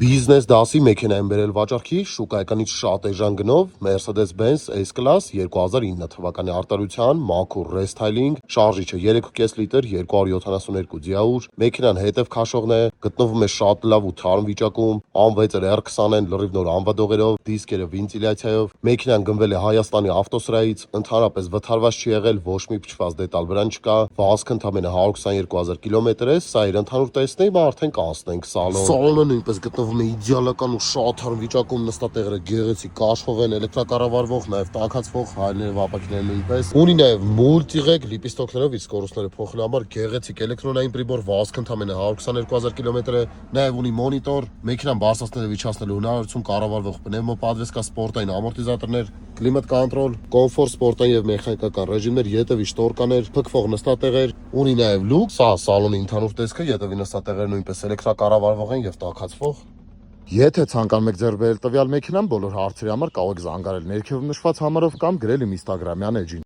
Բիզնես դասի մեքենա եմ բերել վաճառքի, շուկայականից շատ էժան գնով Mercedes-Benz S-Class 2009 թվականի արտադրության, մաքուր ռեսթայլինգ, շարժիչը 3.5 լիտր, 272 դիաուր, մեքենան հետև քաշողն է, գտնվում է շատ լավ ու թարմ վիճակում, անվեծեր R20 են լրիվ նոր անվադողերով, դիսկերը վենտիլյացիայով, մեքենան գնվել է Հայաստանի ավտոսրահից, ընդհանրապես վթարված չի եղել, ոչ մի փչված դետալ վրան չկա, վազքը ընդամենը 122,000 կիլոմետր է, սա իր ընդհանուր տեսն է, հիմա արդեն կանցնենք սալոն։ Սալոնը նույնպես գտնվում է իդեալական ու շատ թարմ վիճակում, նստատեղերը գեղեցիկ կաշվող են, էլեկտրակառավարվող, նաև տաքացվող, հայելները վապակիները նույնպես։ Ունի նաև մուլտիղեկ լիպիստոկներով իր սկորուստները փոխելու համար գեղեցիկ էլեկտրոնային պրիբոր, վազքը ընդամենը 122,000 կիլոմետր է, նաև ունի մոնիտոր, մեքենան բարձրացնել ու իջացնելու հնարավորություն, կառավարվող պնևմոպադվեսկա, սպորտային ամորտիզատորներ, կլիմատ կոնտրոլ, կոմֆորտ, սպորտային եւ մեխանիկական ռեժիմներ, ետևի շտորկաներ, փքվող նստատեղեր, ունի նաև լուք, սա սալոնի ընդհանուր տեսքը, ետևի նստատեղերը նույնպես էլեկտրակառավարվող են եւ տաքացվող։ Եթե ցանկանում եք ձեռք բերել տվյալ մեքենան, բոլոր հարցերի համար կարող եք զանգարել ներքևում նշված համարով կամ գրել իմ Instagram-յան էջին։